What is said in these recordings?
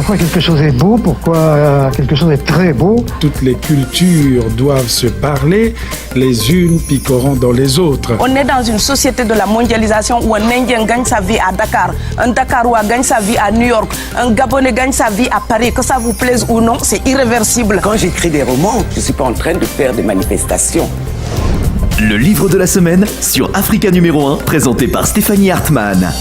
Pourquoi quelque chose est beau, pourquoi quelque chose est très beau. Toutes les cultures doivent se parler, les unes piqueront dans les autres. On est dans une société de la mondialisation où un Indien gagne sa vie à Dakar, un Dakarois gagne sa vie à New York, un Gabonais gagne sa vie à Paris. Que ça vous plaise ou non, c'est irréversible. Quand j'écris des romans, je ne suis pas en train de faire des manifestations. Le livre de la semaine sur Africa numéro 1, présenté par Stéphanie Hartmann.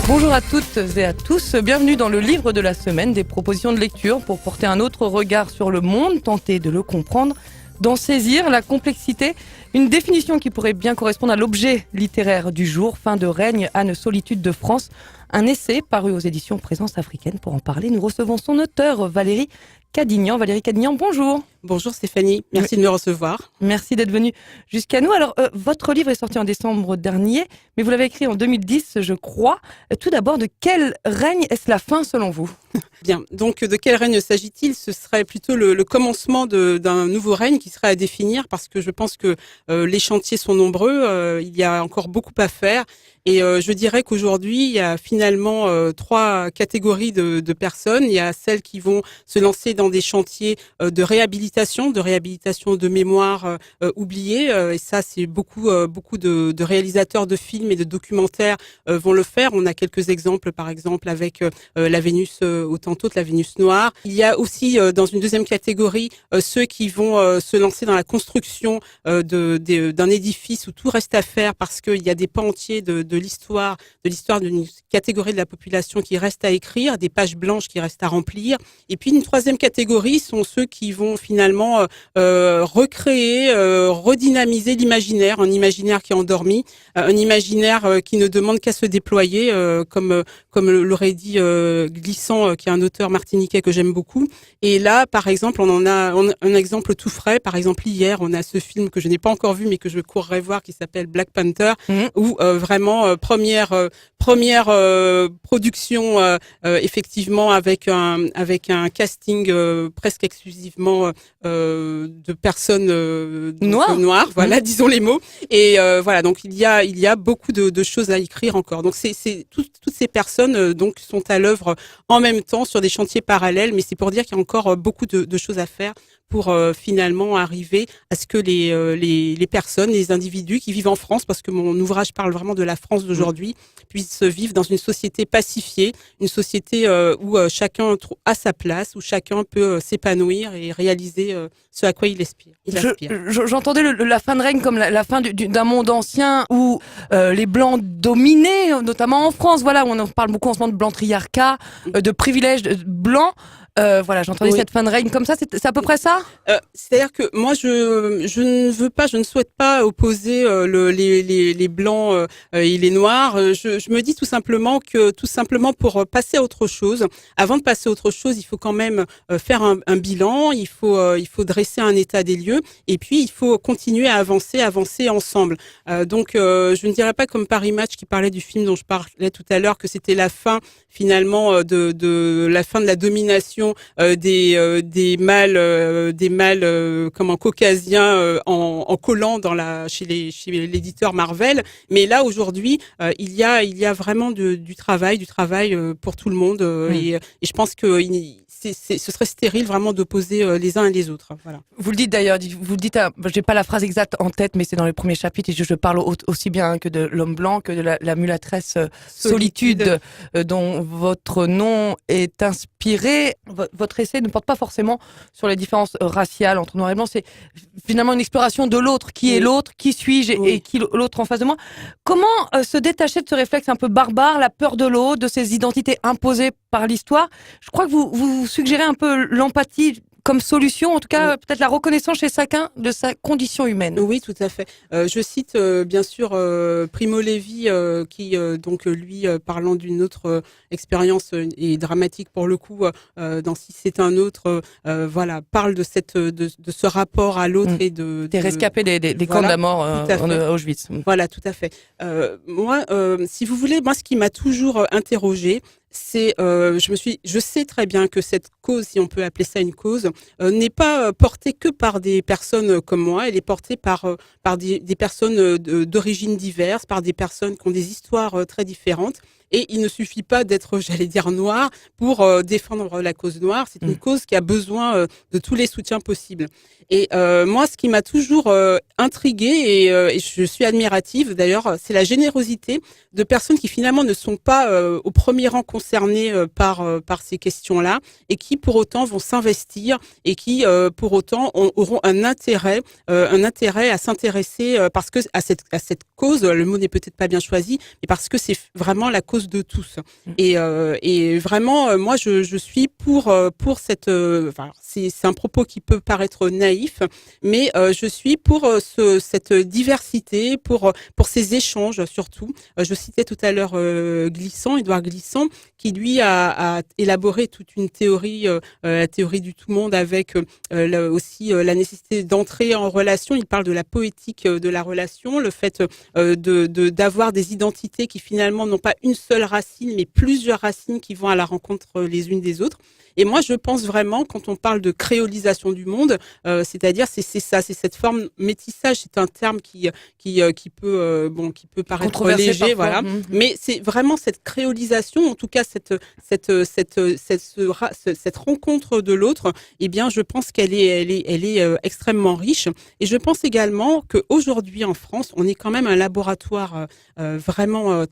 Bonjour à toutes et à tous, bienvenue dans le livre de la semaine, des propositions de lecture pour porter un autre regard sur le monde, tenter de le comprendre, d'en saisir la complexité, une définition qui pourrait bien correspondre à l'objet littéraire du jour, Fin de règne, Anne Solitude de France, un essai paru aux éditions Présence africaine. Pour en parler, nous recevons son auteur Valérie Cadignan. Valérie Cadignan, bonjour. Bonjour Stéphanie, merci de me recevoir. Merci d'être venue jusqu'à nous. Alors, votre livre est sorti en décembre dernier, mais vous l'avez écrit en 2010, je crois. Tout d'abord, de quel règne est-ce la fin selon vous ? Bien, donc de quel règne s'agit-il ? Ce serait plutôt le commencement d'un nouveau règne qui serait à définir, parce que je pense que les chantiers sont nombreux, il y a encore beaucoup à faire. Et je dirais qu'aujourd'hui, il y a finalement trois catégories de personnes. Il y a celles qui vont se lancer dans des chantiers de réhabilitation de mémoire oubliée. Et ça, c'est beaucoup de réalisateurs de films et de documentaires vont le faire. On a quelques exemples, par exemple, avec la Vénus Hottentote, la Vénus noire. Il y a aussi, dans une deuxième catégorie, ceux qui vont se lancer dans la construction d'un édifice où tout reste à faire parce qu'il y a des pans entiers de l'histoire d'une catégorie de la population qui reste à écrire, des pages blanches qui restent à remplir. Et puis une troisième catégorie sont ceux qui vont finalement recréer, redynamiser l'imaginaire, un imaginaire qui est endormi, un imaginaire qui ne demande qu'à se déployer, comme l'aurait dit Glissant, qui est un auteur martiniquais que j'aime beaucoup. Et là, par exemple, on a un exemple tout frais. Par exemple, hier, on a ce film que je n'ai pas encore vu, mais que je courrais voir, qui s'appelle Black Panther, où vraiment première production effectivement avec un casting presque exclusivement de personnes noires, voilà, disons les mots. Et voilà, donc il y a beaucoup de choses à écrire encore. Donc c'est toutes ces personnes donc sont à l'œuvre en même temps sur des chantiers parallèles, mais c'est pour dire qu'il y a encore beaucoup de choses à faire pour finalement arriver à ce que les personnes, les individus qui vivent en France, parce que mon ouvrage parle vraiment de la France d'aujourd'hui, puissent vivre dans une société pacifiée, une société où chacun a sa place, où chacun peut s'épanouir et réaliser ce à quoi il aspire. J'entendais la fin de règne comme la fin d'un monde ancien où les Blancs dominaient, notamment en France. Voilà, on en parle beaucoup en ce moment de blanc-triarcat, de privilèges blancs. Voilà, j'entendais cette fin de règne comme ça. C'est à peu près ça. C'est-à-dire que moi, je ne souhaite pas opposer les blancs et les noirs. Je me dis tout simplement pour passer à autre chose, avant de passer à autre chose, il faut quand même faire un bilan. Il faut dresser un état des lieux, et puis il faut continuer à avancer ensemble. Donc, je ne dirais pas comme Paris Match qui parlait du film dont je parlais tout à l'heure, que c'était la fin finalement de la fin de la domination des mâles caucasiens en collant chez l'éditeur Marvel. Mais là aujourd'hui, il y a vraiment du travail pour tout le monde, et je pense que ce serait stérile vraiment d'opposer les uns et les autres. Voilà. Vous le dites d'ailleurs, j'ai pas la phrase exacte en tête, mais c'est dans les premiers chapitres, et je parle aussi bien que de l'homme blanc que de la mulâtresse Solitude, dont votre nom est inspiré. Votre essai ne porte pas forcément sur les différences raciales entre noir et blanc, c'est finalement une exploration de l'autre. Qui est l'autre ? Qui suis-je ? Et qui l'autre en face de moi ? Comment se détacher de ce réflexe un peu barbare, la peur de l'autre, de ces identités imposées par l'histoire ? Je crois que vous suggérez un peu l'empathie comme solution, en tout cas peut-être la reconnaissance chez chacun de sa condition humaine. Oui, tout à fait. Je cite bien sûr Primo Levi qui donc lui parlant d'une autre expérience et dramatique pour le coup dans Si c'est un autre, voilà, parle de ce rapport à l'autre et des rescapés des camps de la mort en Auschwitz. Voilà, tout à fait. Moi, si vous voulez, ce qui m'a toujours interrogée, c'est, je sais très bien que cette cause, si on peut appeler ça une cause, n'est pas portée que par des personnes comme moi. Elle est portée par des personnes d'origines diverses, par des personnes qui ont des histoires très différentes. Et il ne suffit pas d'être, j'allais dire, noir pour défendre la cause noire. C'est une cause qui a besoin de tous les soutiens possibles. Et moi, ce qui m'a toujours intriguée et je suis admirative d'ailleurs, c'est la générosité de personnes qui finalement ne sont pas au premier rang concernées par ces questions-là et qui pour autant vont s'investir et qui pour autant auront un intérêt à s'intéresser parce que à cette cause. Le mot n'est peut-être pas bien choisi, mais parce que c'est vraiment la cause de tous. Et vraiment, moi, je suis pour cette. C'est un propos qui peut paraître naïf, mais je suis pour cette diversité, pour ces échanges surtout. Je citais tout à l'heure Édouard Glissant, qui lui a élaboré toute une théorie, la théorie du tout monde, avec aussi la nécessité d'entrer en relation. Il parle de la poétique de la relation, le fait d'avoir des identités qui finalement n'ont pas une seule racine, mais plusieurs racines qui vont à la rencontre les unes des autres. Et moi, je pense vraiment, quand on parle de créolisation du monde, c'est-à-dire c'est ça, c'est cette forme métissage. C'est un terme qui peut paraître léger, voilà. Mais c'est vraiment cette créolisation, en tout cas cette rencontre de l'autre. Eh bien, je pense qu'elle est extrêmement riche. Et je pense également qu'aujourd'hui en France, on est quand même un laboratoire vraiment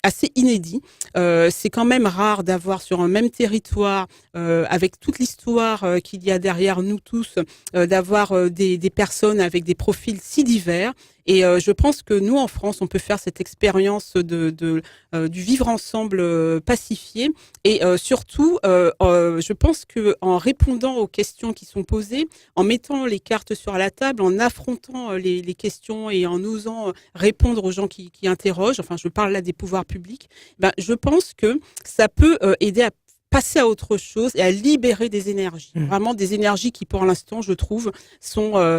assez inédit. C'est quand même rare d'avoir sur un même territoire, avec toute l'histoire qu'il y a derrière nous tous, d'avoir des personnes avec des profils si divers. Et je pense que nous, en France, on peut faire cette expérience du vivre ensemble pacifié. Et surtout, je pense que en répondant aux questions qui sont posées, en mettant les cartes sur la table, en affrontant les questions et en osant répondre aux gens qui interrogent, enfin, je parle là des pouvoirs publics, je pense que ça peut aider à passer à autre chose et à libérer des énergies. Vraiment des énergies qui, pour l'instant, je trouve, sont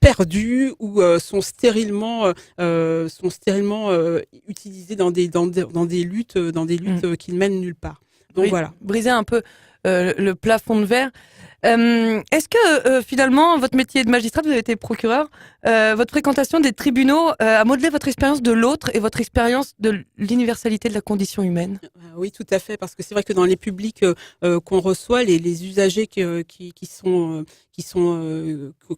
perdues ou sont stérilement utilisées dans des luttes qui ne mènent nulle part. Donc voilà. Briser un peu le plafond de verre. Est-ce que finalement votre métier de magistrat, vous avez été procureur, votre fréquentation des tribunaux a modelé votre expérience de l'autre et votre expérience de l'universalité de la condition humaine? Oui, tout à fait, parce que c'est vrai que dans les publics qu'on reçoit, les usagers qu'on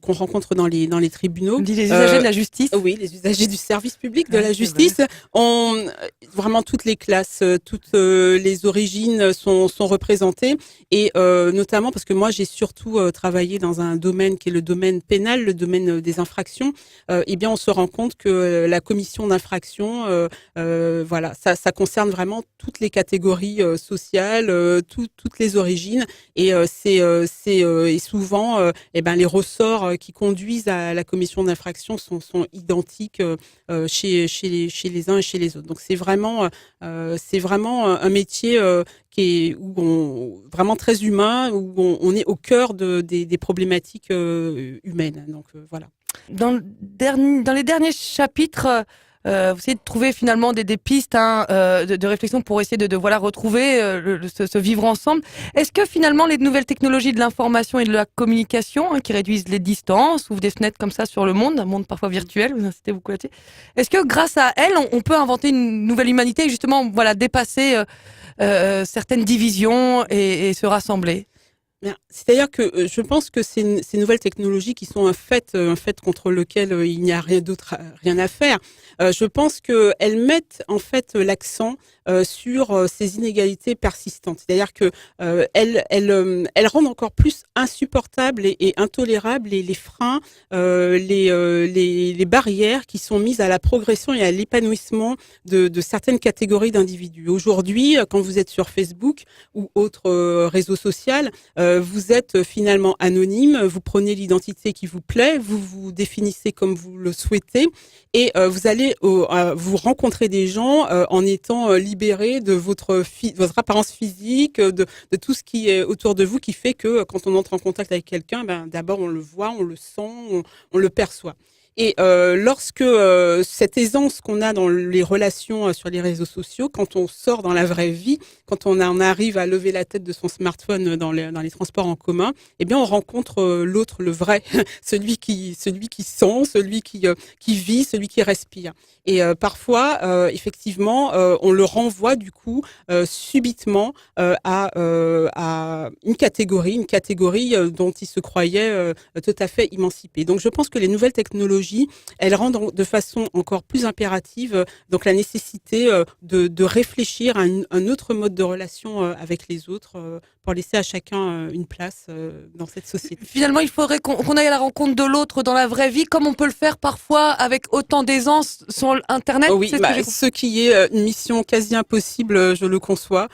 rencontre dans les tribunaux, on dit les usagers de la justice. Oui, les usagers du service public de la justice, ont vraiment toutes les classes, toutes les origines sont représentées, et notamment parce que moi j'ai surtout travaillé dans un domaine qui est le domaine pénal, le domaine des infractions. Eh bien, on se rend compte que la commission d'infraction, voilà, ça concerne vraiment toutes les catégories sociales, toutes les origines, et et souvent, les ressorts qui conduisent à la commission d'infraction sont identiques chez les uns et chez les autres. Donc c'est vraiment un métier vraiment très humain, où on est au cœur des problématiques humaines. Donc voilà. Dans les derniers chapitres, vous essayez de trouver finalement des pistes de réflexion pour essayer de retrouver ce vivre ensemble. Est-ce que finalement les nouvelles technologies de l'information et de la communication, qui réduisent les distances, ouvrent des fenêtres comme ça sur le monde, un monde parfois virtuel, vous incitez beaucoup là-dessus, est-ce que grâce à elles, on peut inventer une nouvelle humanité et justement dépasser certaines divisions et se rassembler? C'est-à-dire que je pense que ces nouvelles technologies qui sont un fait contre lequel il n'y a rien à faire, je pense qu'elles mettent en fait l'accent sur ces inégalités persistantes. C'est-à-dire que elles rendent encore plus insupportables et intolérables les freins, les barrières qui sont mises à la progression et à l'épanouissement de certaines catégories d'individus. Aujourd'hui, quand vous êtes sur Facebook ou autre réseau social, vous êtes finalement anonyme, vous prenez l'identité qui vous plaît, vous vous définissez comme vous le souhaitez, et vous allez vous rencontrer des gens en étant libéré de votre apparence physique, de tout ce qui est autour de vous, qui fait que quand on entre en contact avec quelqu'un, d'abord on le voit, on le sent, on le perçoit. Et lorsque cette aisance qu'on a dans les relations sur les réseaux sociaux, quand on sort dans la vraie vie, quand on en arrive à lever la tête de son smartphone dans les transports en commun, eh bien on rencontre l'autre, le vrai, celui qui sent, celui qui vit, celui qui respire. Et parfois, effectivement, on le renvoie du coup subitement à une catégorie dont il se croyait tout à fait émancipé. Donc je pense que les nouvelles technologies, elles rendent de façon encore plus impérative donc la nécessité de réfléchir à un autre mode de relation avec les autres pour laisser à chacun une place dans cette société. Finalement, il faudrait qu'on aille à la rencontre de l'autre dans la vraie vie, comme on peut le faire parfois avec autant d'aisance sur Internet. Oui, ce qui est une mission quasi impossible, je le conçois,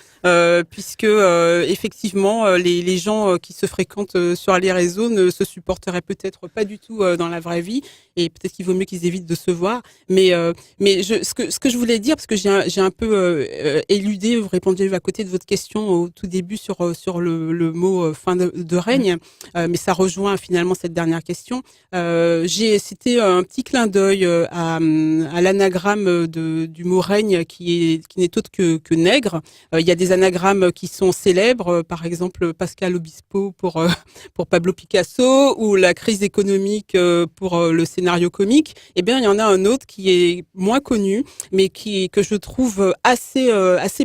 puisque effectivement, les gens qui se fréquentent sur les réseaux ne se supporteraient peut-être pas du tout dans la vraie vie, et peut-être qu'il vaut mieux qu'ils évitent de se voir. Mais ce que je voulais dire, parce que j'ai un peu éludé, vous répondiez à côté de votre question au tout début sur le mot fin de règne, mais ça rejoint finalement cette dernière question. C'était un petit clin d'œil à l'anagramme du mot règne qui n'est autre que nègre. Il y a des anagrammes qui sont célèbres, par exemple Pascal Obispo pour Pablo Picasso, ou la crise économique pour le scénario comique. Eh bien, il y en a un autre qui est moins connu, mais que je trouve assez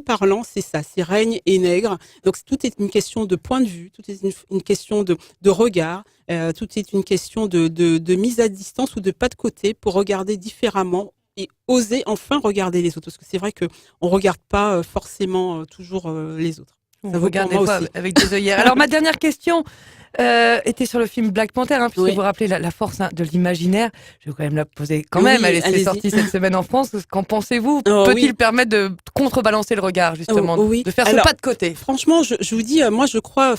parlant. C'est ça, c'est règne et nègre. Donc tout est une question de point de vue, tout est une question de regard, tout est une question de mise à distance ou de pas de côté pour regarder différemment et oser enfin regarder les autres. Parce que c'est vrai qu'on regarde pas forcément toujours les autres. Ça vous regarde des fois avec des œillères. Alors ma dernière question était sur le film Black Panther, puisque vous vous rappelez la force de l'imaginaire. Je vais quand même la poser quand même. Elle est sortie cette semaine en France. Qu'en pensez-vous? Peut-il permettre de contrebalancer le regard, justement, de faire ce pas de côté? Franchement, je vous dis, moi je crois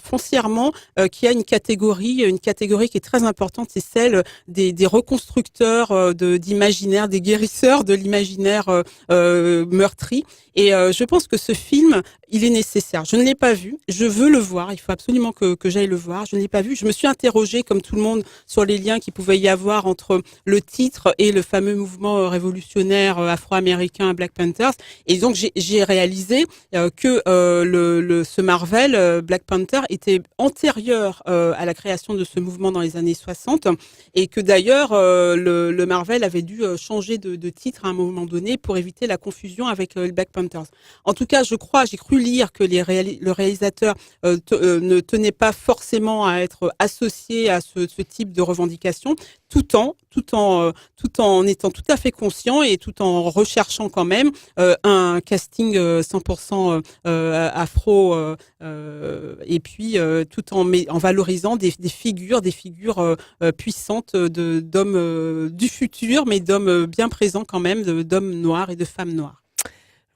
foncièrement qu'il y a une catégorie qui est très importante, c'est celle des reconstructeurs d'imaginaire, des guérisseurs de l'imaginaire meurtri. Et je pense que ce film, il est nécessaire. Je ne l'ai pas vu, je veux le voir, il faut absolument que j'aille le voir. Je ne l'ai pas vu, je me suis interrogée comme tout le monde sur les liens qu'il pouvait y avoir entre le titre et le fameux mouvement révolutionnaire afro-américain Black Panthers. Et donc j'ai réalisé que ce Marvel Black Panther était antérieur à la création de ce mouvement dans les années 60, et que d'ailleurs le Marvel avait dû changer de titre à un moment donné pour éviter la confusion avec le Black Panthers. En tout cas, j'ai cru lire que le réalisateur ne tenait pas forcément à être associé à ce type de revendication, tout en étant tout à fait conscient et tout en recherchant quand même un casting 100% afro, et puis tout en valorisant des figures puissantes d'hommes du futur, mais d'hommes bien présents quand même, d'hommes noirs et de femmes noires.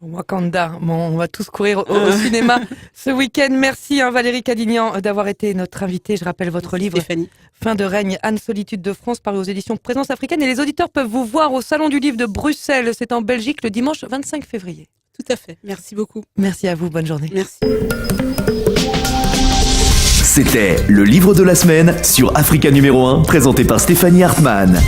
Wakanda, on va tous courir au cinéma ce week-end. Merci Valérie Cadignan d'avoir été notre invitée. Je rappelle votre livre Stéphanie. Fin de règne, Anne Solitude de France, paru aux éditions Présence Africaine. Et les auditeurs peuvent vous voir au Salon du Livre de Bruxelles. C'est en Belgique le dimanche 25 février. Tout à fait. Merci beaucoup. Merci à vous. Bonne journée. Merci. C'était le livre de la semaine sur Africa numéro 1, présenté par Stéphanie Hartmann.